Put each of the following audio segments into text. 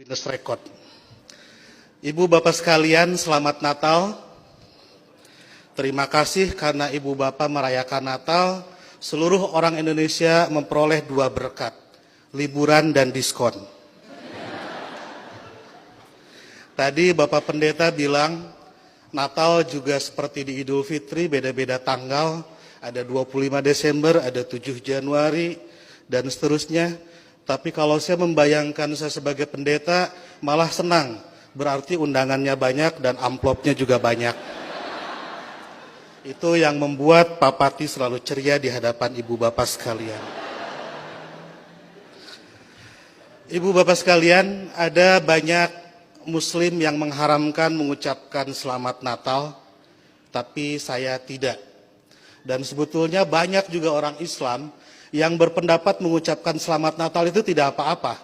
Guinness Record. Ibu Bapak sekalian, selamat Natal. Terima kasih karena Ibu Bapak merayakan Natal. Seluruh orang Indonesia memperoleh 2 berkat, liburan dan diskon. Tadi Bapak Pendeta bilang Natal juga seperti di Idul Fitri, beda-beda tanggal. Ada 25 Desember, ada 7 Januari, dan seterusnya. Tapi kalau saya membayangkan saya sebagai pendeta, malah senang. Berarti undangannya banyak dan amplopnya juga banyak. Itu yang membuat Pak Pati selalu ceria di hadapan Ibu Bapak sekalian. Ibu Bapak sekalian, ada banyak Muslim yang mengharamkan mengucapkan Selamat Natal, tapi saya tidak. Dan sebetulnya banyak juga orang Islam yang berpendapat mengucapkan Selamat Natal itu tidak apa-apa.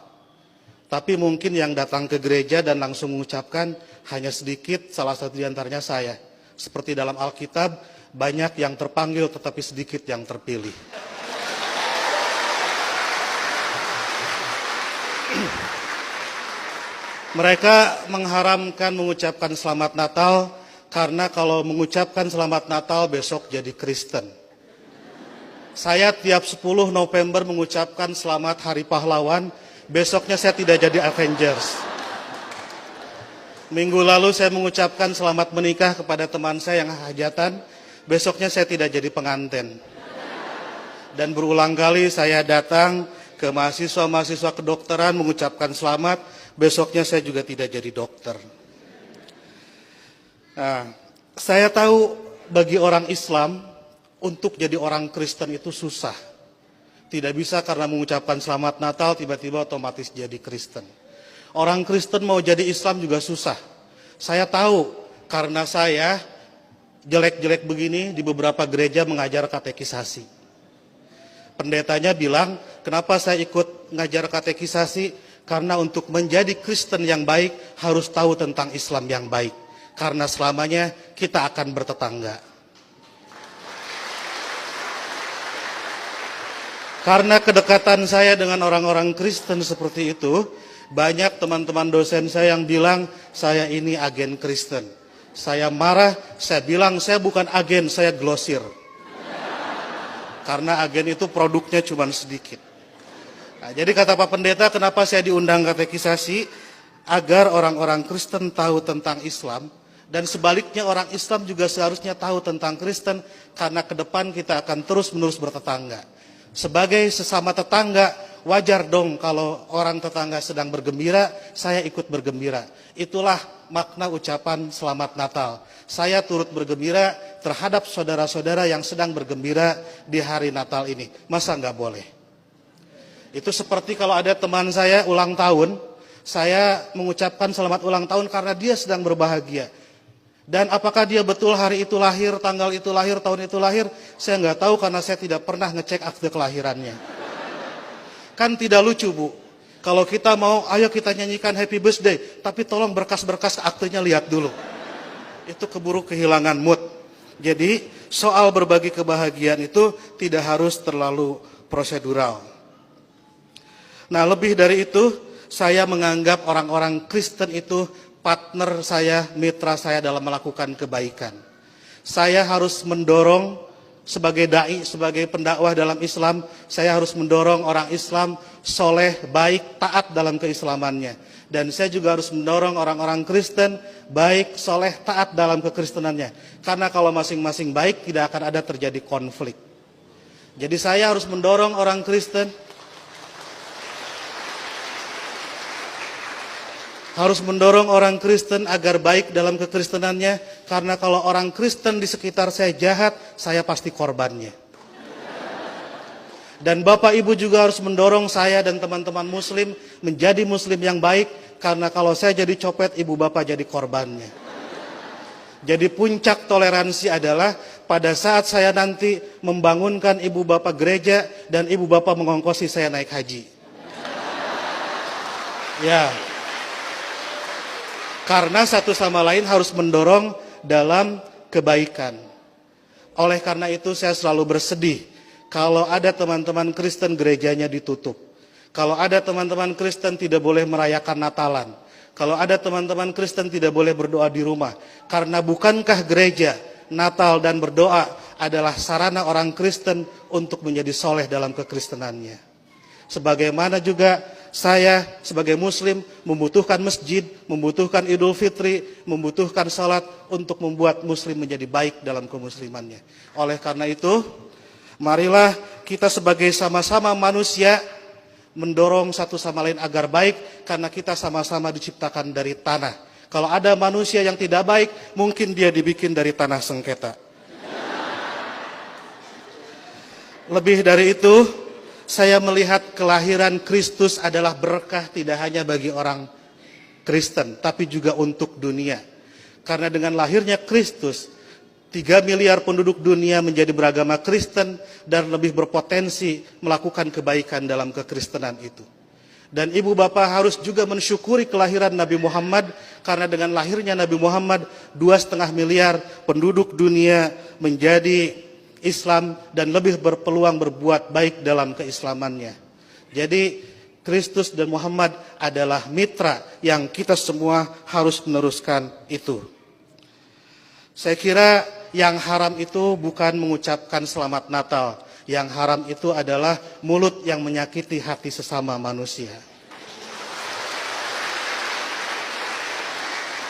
Tapi mungkin yang datang ke gereja dan langsung mengucapkan hanya sedikit, salah satu di antaranya saya. Seperti dalam Alkitab, banyak yang terpanggil tetapi sedikit yang terpilih. Mereka mengharamkan mengucapkan Selamat Natal karena kalau mengucapkan Selamat Natal besok jadi Kristen. Saya tiap 10 November mengucapkan Selamat Hari Pahlawan, besoknya saya tidak jadi Avengers. Minggu lalu saya mengucapkan selamat menikah kepada teman saya yang hajatan, besoknya saya tidak jadi pengantin. Dan berulang kali saya datang ke mahasiswa-mahasiswa kedokteran mengucapkan selamat, besoknya saya juga tidak jadi dokter. Nah, saya tahu bagi orang Islam, untuk jadi orang Kristen itu susah. Tidak bisa karena mengucapkan Selamat Natal tiba-tiba otomatis jadi Kristen. Orang Kristen mau jadi Islam juga susah. Saya tahu karena saya jelek-jelek begini di beberapa gereja mengajar katekisasi. Pendetanya bilang, kenapa saya ikut ngajar katekisasi? Karena untuk menjadi Kristen yang baik harus tahu tentang Islam yang baik. Karena selamanya kita akan bertetangga. Karena kedekatan saya dengan orang-orang Kristen seperti itu, banyak teman-teman dosen saya yang bilang, saya ini agen Kristen. Saya marah, saya bilang, saya bukan agen, saya glosir. Karena agen itu produknya cuma sedikit. Nah, jadi kata Pak Pendeta, kenapa saya diundang katekisasi? Agar orang-orang Kristen tahu tentang Islam, dan sebaliknya orang Islam juga seharusnya tahu tentang Kristen, karena ke depan kita akan terus-menerus bertetangga. Sebagai sesama tetangga, wajar dong kalau orang tetangga sedang bergembira, saya ikut bergembira. Itulah makna ucapan Selamat Natal. Saya turut bergembira terhadap saudara-saudara yang sedang bergembira di hari Natal ini. Masa nggak boleh? Itu seperti kalau ada teman saya ulang tahun, saya mengucapkan selamat ulang tahun karena dia sedang berbahagia. Dan apakah dia betul hari itu lahir, tanggal itu lahir, tahun itu lahir, saya nggak tahu karena saya tidak pernah ngecek akte kelahirannya. Kan tidak lucu, Bu. Kalau kita mau, ayo kita nyanyikan happy birthday, tapi tolong berkas-berkas aktenya lihat dulu. Itu keburu kehilangan mood. Jadi soal berbagi kebahagiaan itu tidak harus terlalu prosedural. Nah, lebih dari itu, saya menganggap orang-orang Kristen itu partner saya, mitra saya dalam melakukan kebaikan. Saya harus mendorong sebagai dai, sebagai pendakwah dalam Islam, saya harus mendorong orang Islam soleh, baik, taat dalam keislamannya. Dan saya juga harus mendorong orang-orang Kristen baik, soleh, taat dalam kekristenannya. Karena kalau masing-masing baik, tidak akan ada terjadi konflik. Jadi saya harus mendorong orang Kristen, harus mendorong orang Kristen agar baik dalam kekristenannya, karena kalau orang Kristen di sekitar saya jahat, saya pasti korbannya. Dan Bapak Ibu juga harus mendorong saya dan teman-teman Muslim menjadi Muslim yang baik, karena kalau saya jadi copet, Ibu Bapak jadi korbannya. Jadi puncak toleransi adalah pada saat saya nanti membangunkan Ibu Bapak gereja dan Ibu Bapak mengongkosi saya naik haji. Ya. Karena satu sama lain harus mendorong dalam kebaikan. Oleh karena itu saya selalu bersedih kalau ada teman-teman Kristen gerejanya ditutup. Kalau ada teman-teman Kristen tidak boleh merayakan Natalan. Kalau ada teman-teman Kristen tidak boleh berdoa di rumah. Karena bukankah gereja, Natal dan berdoa adalah sarana orang Kristen untuk menjadi soleh dalam kekristenannya. Sebagaimana juga saya sebagai muslim membutuhkan masjid, membutuhkan Idul Fitri, membutuhkan salat untuk membuat muslim menjadi baik dalam kemuslimannya. Oleh karena itu, marilah kita sebagai sama-sama manusia mendorong satu sama lain agar baik, karena kita sama-sama diciptakan dari tanah. Kalau ada manusia yang tidak baik, mungkin dia dibikin dari tanah sengketa. Lebih dari itu, saya melihat kelahiran Kristus adalah berkah tidak hanya bagi orang Kristen, tapi juga untuk dunia. Karena dengan lahirnya Kristus, 3 miliar penduduk dunia menjadi beragama Kristen dan lebih berpotensi melakukan kebaikan dalam kekristenan itu. Dan ibu bapak harus juga mensyukuri kelahiran Nabi Muhammad, karena dengan lahirnya Nabi Muhammad 2,5 miliar penduduk dunia menjadi Islam dan lebih berpeluang berbuat baik dalam keislamannya. Jadi Kristus dan Muhammad adalah mitra yang kita semua harus meneruskan itu. Saya kira yang haram itu bukan mengucapkan selamat Natal. Yang haram itu adalah mulut yang menyakiti hati sesama manusia.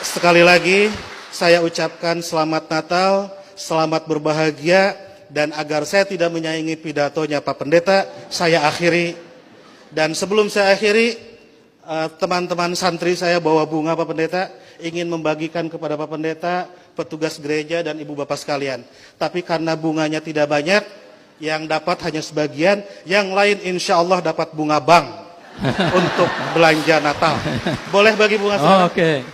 Sekali lagi saya ucapkan selamat Natal, selamat berbahagia. Dan agar saya tidak menyaingi pidatonya Pak Pendeta, saya akhiri. Dan sebelum saya akhiri, teman-teman santri saya bawa bunga Pak Pendeta, ingin membagikan kepada Pak Pendeta, petugas gereja dan ibu bapak sekalian. Tapi karena bunganya tidak banyak, yang dapat hanya sebagian, yang lain insya Allah dapat bunga bank untuk belanja Natal. Boleh bagi bunga? Oke.